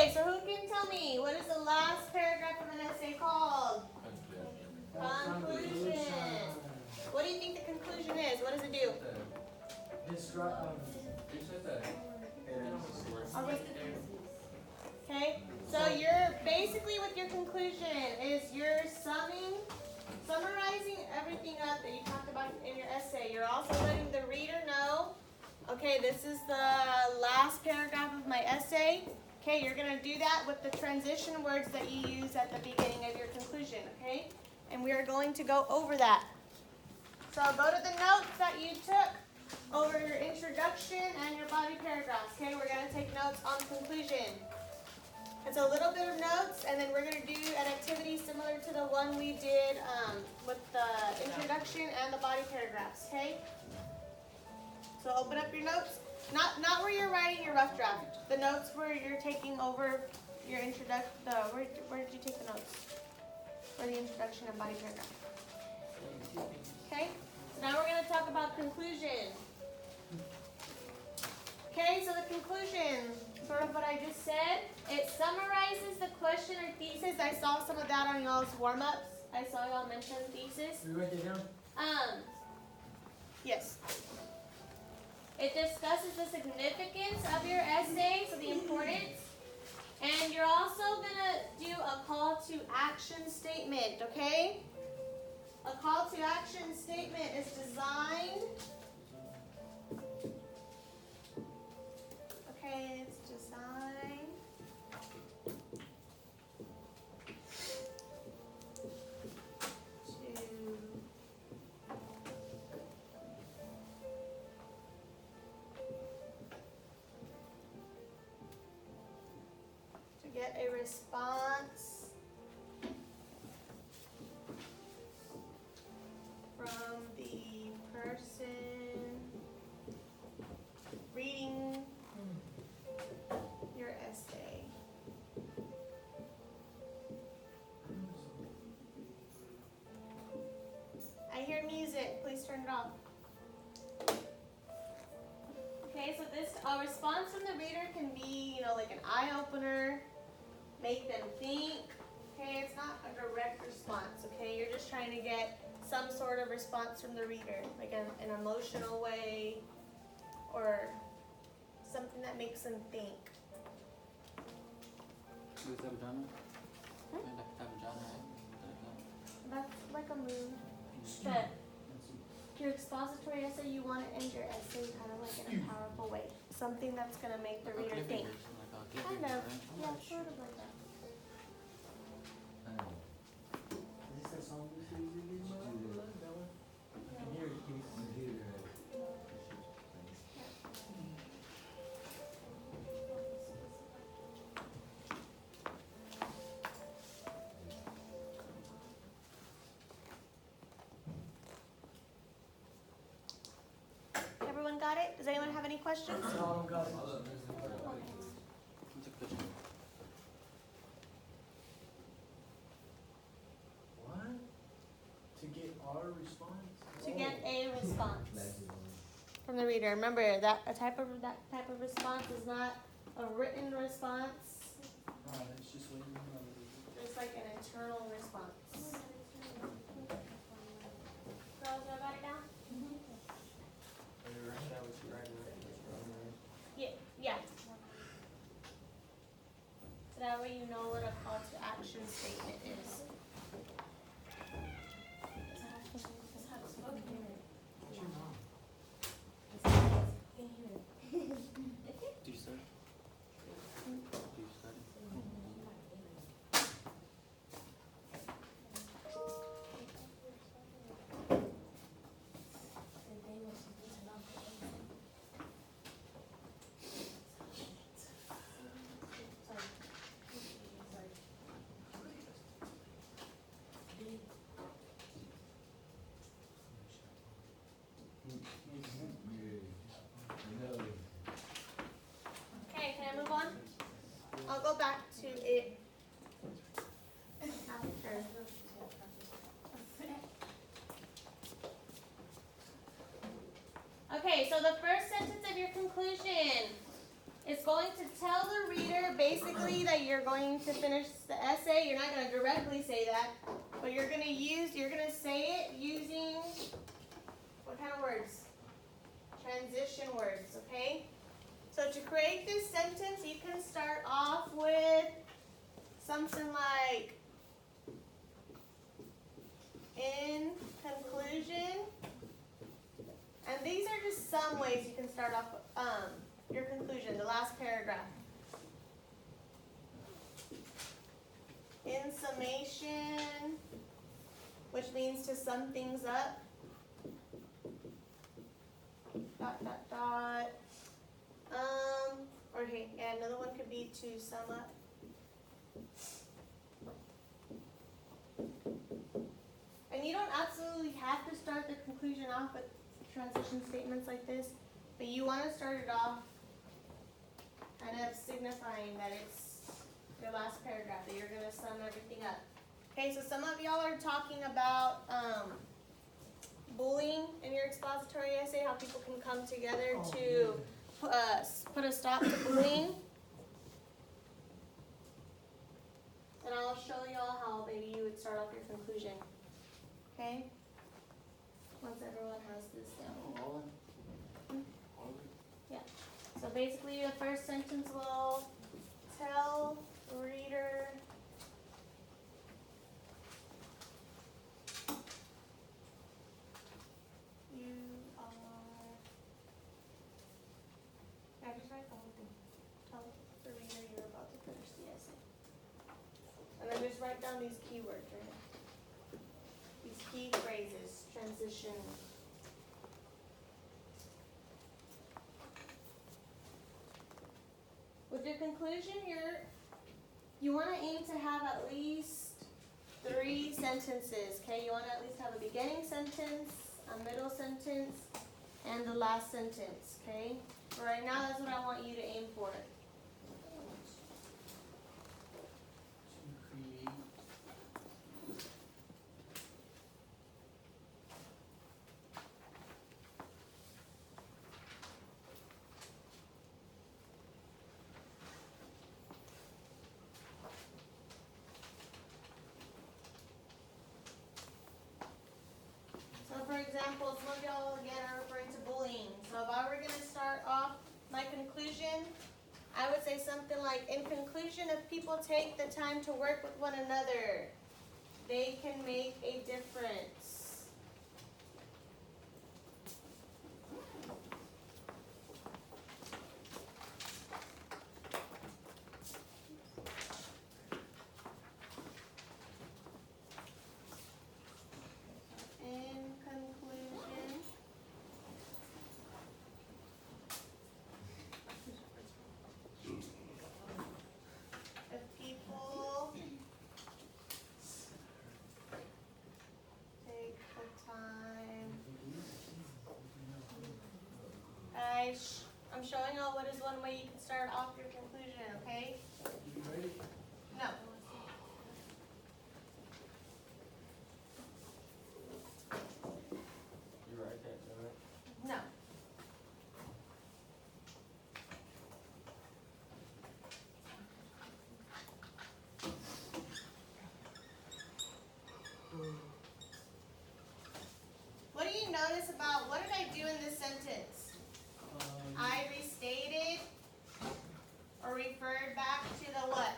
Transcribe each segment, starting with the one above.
Okay, so who can tell me what is the last paragraph of an essay called? Conclusion. What do you think the conclusion is? What does it do? Okay, so you're basically with your conclusion is you're summarizing everything up that you talked about in your essay. You're also letting the reader know, okay, this is the last paragraph of my essay. Okay, you're going to do that with the transition words that you use at the beginning of your conclusion, okay? And we are going to go over that. So go to the notes that you took over your introduction and your body paragraphs, okay? We're going to take notes on conclusion. It's a little bit of notes, and then we're going to do an activity similar to the one we did with the introduction and the body paragraphs, okay? So open up your notes. Not where you're writing your rough draft. The notes where you're taking over your introduction. Where did you take the notes? For the introduction and body paragraph. Okay? So now we're going to talk about conclusion. Okay, so the conclusion, sort of what I just said, it summarizes the question or thesis. I saw some of that on y'all's warm-ups. I saw y'all mention thesis. Did you write that down? Yes. It discusses the significance of your essay, so the importance. And you're also going to do a call to action statement, okay? A call to action statement is designed. Okay, it's designed to get a response from the person reading your essay. I hear music. Please turn it off. Okay, so this a response from the reader can be, like an eye opener, make them think. Okay, it's not a direct response. Okay, you're just trying to get some sort of response from the reader, like an emotional way, or something that makes them think. That's like a mood. That your expository essay, you want to end your essay kind of like in a powerful way. Something that's going to make the reader think. Kind of. Yeah, sort of like that. Is this that song we should use again? I can hear it. Everyone got it? Does anyone have any questions? No, I got it. What? To get our response? To get a response from the reader. Remember that type of response is not a written response. It's just waiting on the It's like an internal response. Girls, y'all got it down? Yeah. So that way you know what a call to action statement is. Do you start? Okay, can I move on? I'll go back to it after. Okay, so the first sentence of your conclusion It's going to tell the reader basically that you're going to finish the essay. You're not going to directly say that, but you're going to say it using what kind of words? Transition words, okay? So to create this sentence, you can start off with something like, in conclusion, and these are just some ways you can start off your conclusion, the last paragraph. In summation, which means to sum things up. Dot, dot, dot. Or hey, yeah, another one could be to sum up. And you don't absolutely have to start the conclusion off with transition statements like this, but you want to start it off kind of signifying that it's your last paragraph, that you're going to sum everything up. Okay, so some of y'all are talking about bullying in your expository essay, how people can come together to put a stop to bullying. And I'll show y'all how maybe you would start off your conclusion. Okay? Once everyone has this down. Yeah. So basically the first sentence will tell the reader you are. I just write the whole thing. Tell the reader you're about to finish the essay. And then just write down these keywords right now. These key phrases, transition. With your conclusion, you want to aim to have at least 3 sentences, okay? You want to at least have a beginning sentence, a middle sentence, and the last sentence, okay? For right now, that's what I want you to aim for. For example, some of y'all again are referring to bullying. So if I were going to start off my conclusion, I would say something like, in conclusion, if people take the time to work with one another, they can make a difference. I'm showing y'all what is one way you can start off your conclusion, okay? You ready? No. You write that, right? No. What do you notice about, what did I do in this sentence? I restated or referred back to the what?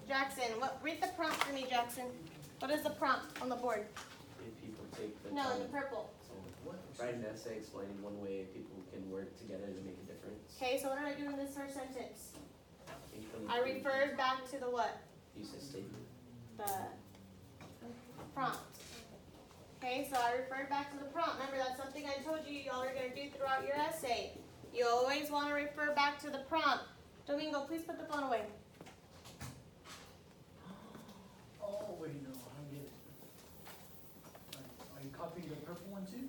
Jackson, read the prompt for me, Jackson. What is the prompt on the board? If people take the No, time. in the purple. So write an essay explaining one way people can work together to make a difference. Okay, so what did I do in this first sentence? In I referred back to the what? You said statement. The prompt. Okay, so I referred back to the prompt. Remember, that's something I told you y'all are going to do throughout your essay. You always want to refer back to the prompt. Domingo, please put the phone away. Oh, wait, no, I get it. Are you copying the purple one too?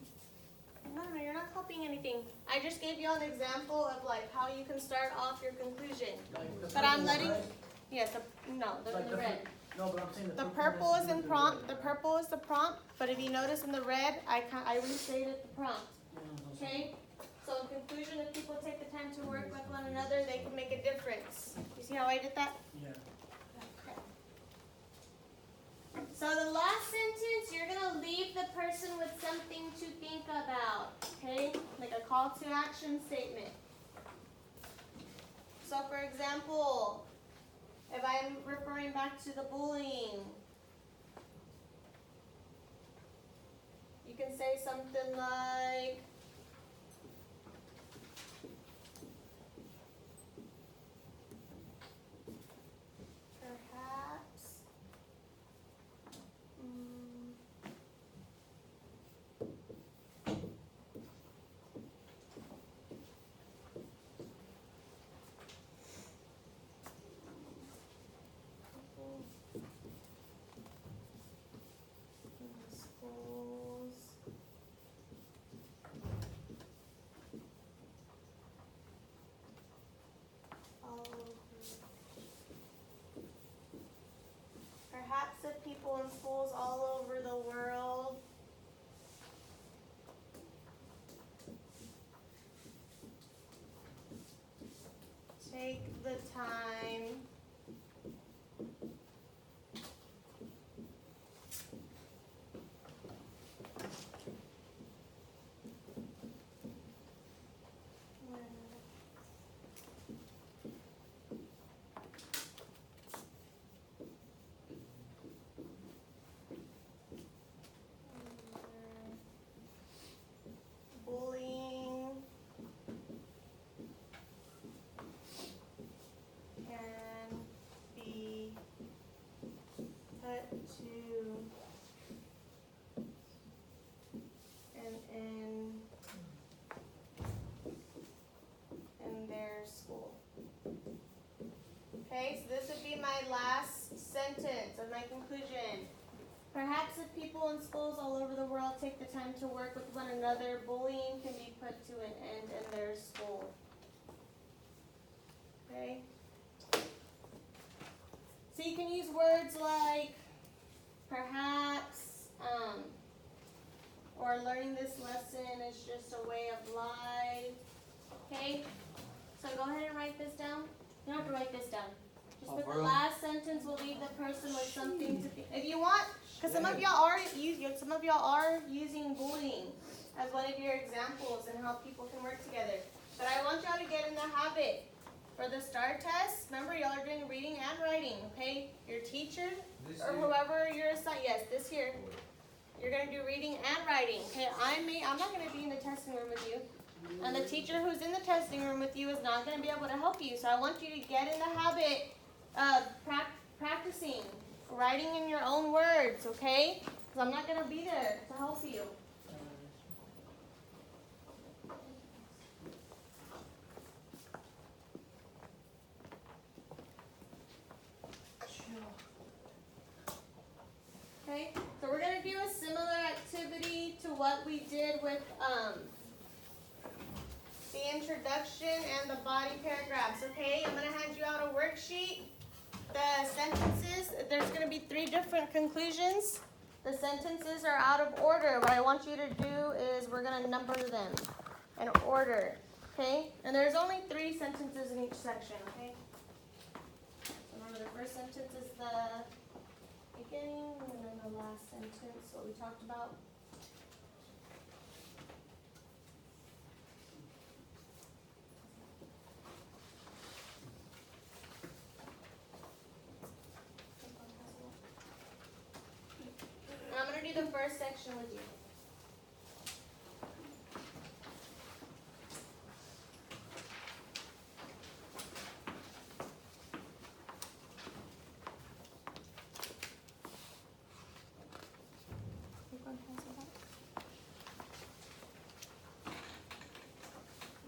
No, you're not copying anything. I just gave you an example of like how you can start off your conclusion. Like the But I'm purple one, letting, right? yes, no, Like the red. No, but I'm saying The the purple has is to do in with the prompt. red, The right? purple is the prompt. But if you notice in the red, I restated the prompt. Yeah, no, so- Okay? So in conclusion, if people take the time to work with one another, they can make a difference. You see how I did that? Yeah. Okay. So the last sentence, you're gonna leave the person with something to think about. Okay? Like a call to action statement. So for example, if I'm referring back to the bullying, you can say something like, perhaps, in schools all over. Perhaps if people in schools all over the world take the time bullying can be put to an end in their school. Okay, so this would be my last sentence of my conclusion. Perhaps if people in schools all over the world take the time to work with one another, bullying can be put to an end in their school. Okay? So you can use words like perhaps, or learning this lesson is just a way of life. Okay? So go ahead and write this down. You don't have to write this down. Just put the last sentence will leave the person with something to think. If you want, because some of y'all are using bullying as one of your examples and how people can work together. But I want y'all to get in the habit. For the STAR test, remember y'all are doing reading and writing, okay? Your teacher or whoever you're assigned, yes, this year, you're gonna do reading and writing, okay? I'm not gonna be in the testing room with you. And the teacher who's in the testing room with you is not gonna be able to help you. So I want you to get in the habit of practicing, writing in your own words, okay? Because I'm not gonna be there to help you. Okay, so we're going to do a similar activity to what we did with the introduction and the body paragraphs, okay? I'm going to hand you out a worksheet. The sentences, there's going to be 3 different conclusions. The sentences are out of order. What I want you to do is we're going to number them in order, okay? And there's only 3 sentences in each section, okay? So remember, the first sentence is the beginning, and then the last sentence, what we talked about. And I'm going to do the first section with you.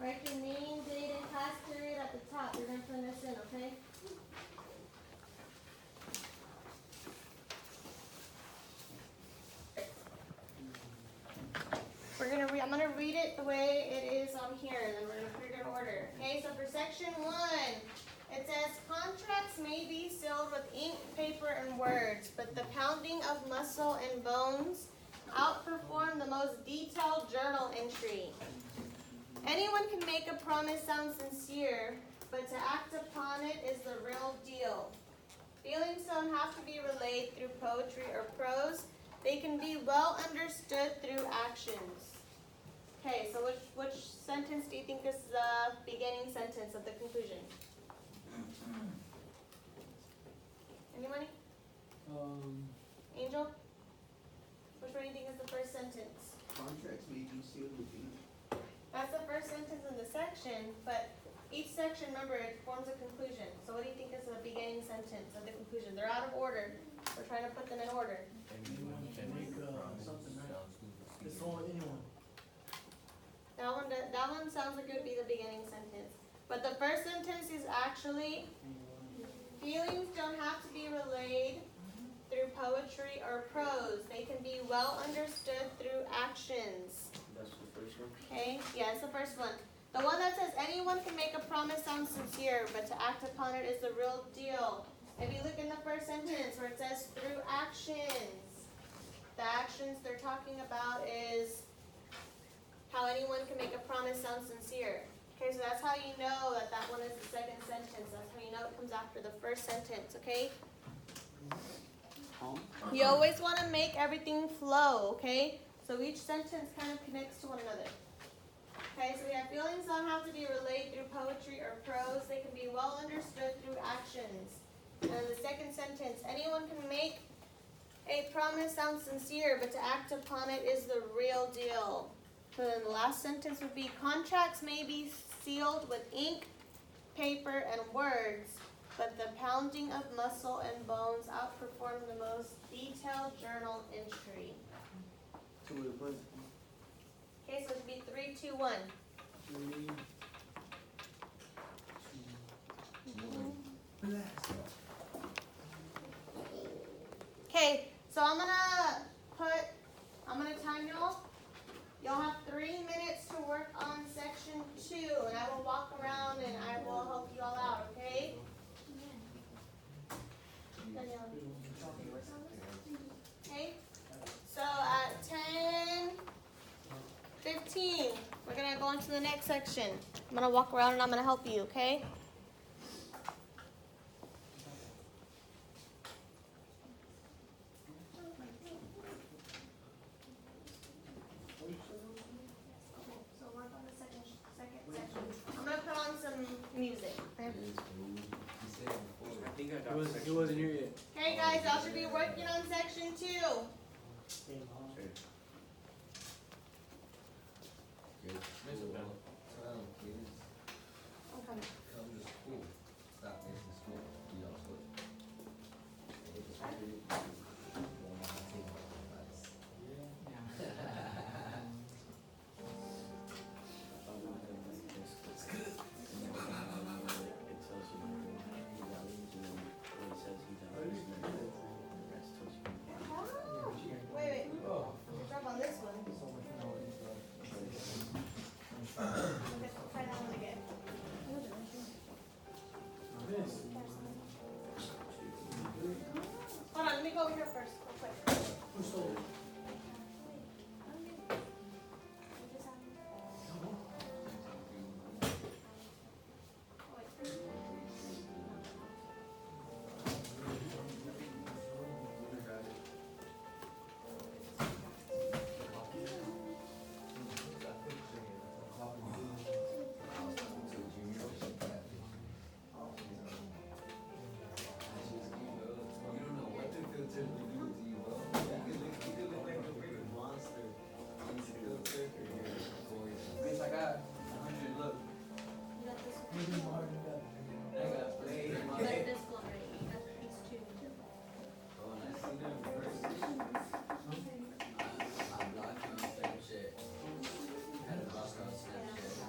Write your name, date, and class period at the top. You're going to turn this in, okay? I'm going to read it the way it is on here, and then we're going to put it in order. Okay, so for section 1, It says contracts may be sealed with ink, paper, and words, but the pounding of muscle and bones outperform the most detailed journal entry. Anyone can make a promise sound sincere, but to act upon it is the real deal. Feelings don't have to be relayed through poetry or prose. They can be well understood through actions. Okay, so which sentence do you think is the beginning sentence of the conclusion? Anybody? Angel? Which one do you think is the first sentence? Contracts may be sealed with ink. That's the first sentence in the section, but each section, remember, it forms a conclusion. So what do you think is the beginning sentence of the conclusion? They're out of order. We're trying to put them in order. Anyone can make something, right? It's all anyone. That one sounds like it would be the beginning sentence. But the first sentence is actually, feelings don't have to be relayed through poetry or prose. They can be well understood through actions. That's the first one. Okay, yeah, it's the first one. The one that says anyone can make a promise sounds sincere, but to act upon it is the real deal. If you look in the first sentence where it says through actions, the actions they're talking about is how anyone can make a promise sound sincere. Okay, so that's how you know that that one is the second sentence. That's how you know it comes after the first sentence, okay? You always want to make everything flow, okay? So each sentence kind of connects to one another. Okay, so we have feelings don't have to be relayed through poetry or prose. They can be well understood through actions. And then the second sentence, anyone can make a promise sound sincere, but to act upon it is the real deal. So then the last sentence would be, contracts may be sealed with ink, paper, and words, but the pounding of muscle and bones outperform the most detailed journal entry. So it was Okay, so it would be 3, 2, 1. 3, 2, 1. Okay, so I'm gonna time y'all. Y'all have 3 minutes to work on section 2, and I will walk around and I will help you all out, okay? Danielle. Okay, so at 10:15, we're gonna go into the next section. I'm gonna walk around and I'm gonna help you, okay? So work on the second section. I'm gonna put on some music. Okay? I think I got It wasn't here yet. Okay, guys, y'all should be working on section 2. I'm coming. Wait. Drop on this one. Okay, try that one again. Hold on, let me go over here first, real quick. I got 100, look. You got this one. I got played. You got this one right. You got these two. Oh, and I see them first. I blocked you on Snapchat. Had a block on Snapchat.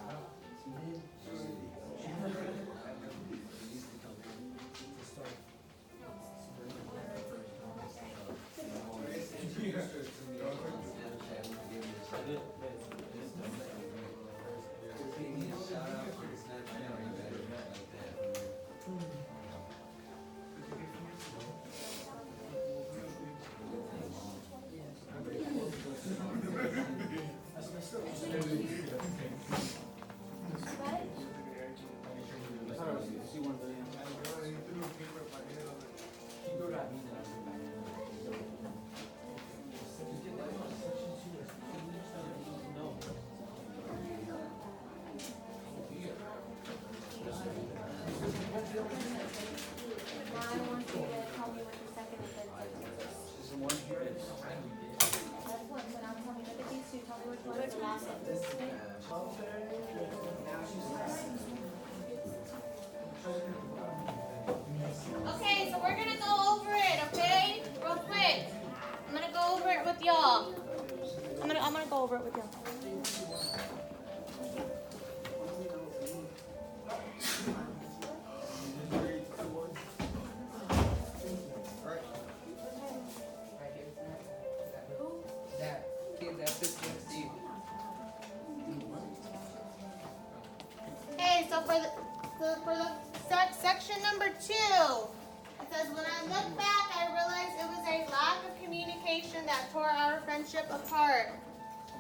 Shout out for the Snapchat. which one is the last sentence? Okay, so we're gonna go over it, okay? Real quick. I'm gonna go over it with y'all. I'm gonna go over it with y'all. That kid that sits next to you. Okay, so for the section number 2, it says, when I look back, I realized it was a lack of communication that tore our friendship apart.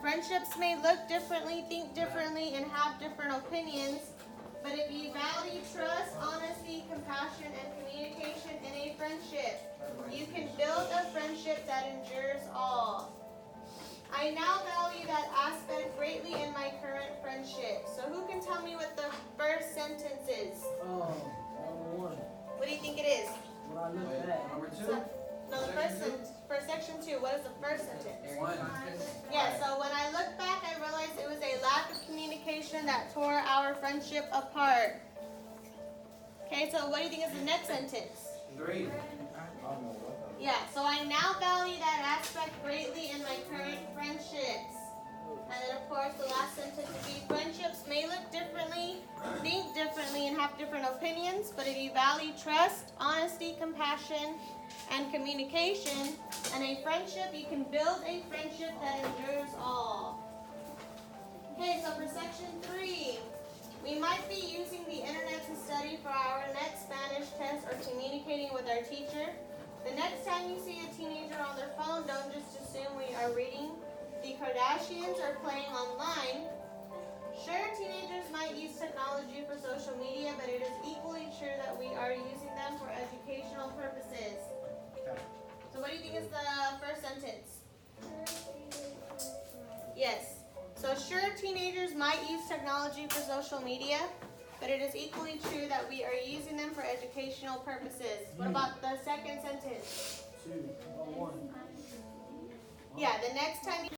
Friendships may look differently, think differently, and have different opinions, but if you value trust, honesty, compassion, and communication in a friendship, you can build a friendship that endures all. I now value that aspect greatly in my current friendship. So who can tell me what the first sentence is? Number 1. What do you think it is? When I look back. Number 2. No, the first sentence. For section 2, what is the first sentence? 1. Yeah, so when I look back, I realized it was a lack of communication that tore our friendship apart. Okay, so what do you think is the next sentence? 3. Yeah, so I now value that aspect greatly in my current friendships. And then, of course, the last sentence would be, friendships may look differently, think differently, and have different opinions, but if you value trust, honesty, compassion, and communication and a friendship, you can build a friendship that endures all. Okay, so for section 3, we might be using the internet to study for our next Spanish test or communicating with our teacher. The next time you see a teenager on their phone, don't just assume we are reading the Kardashians or playing online. Sure, teenagers might use technology for social media, but it is equally true that we are using them for educational purposes. So what do you think is the first sentence? Yes. So sure, teenagers might use technology for social media, but it is equally true that we are using them for educational purposes. What about the second sentence? 2. 1. Yeah, the next time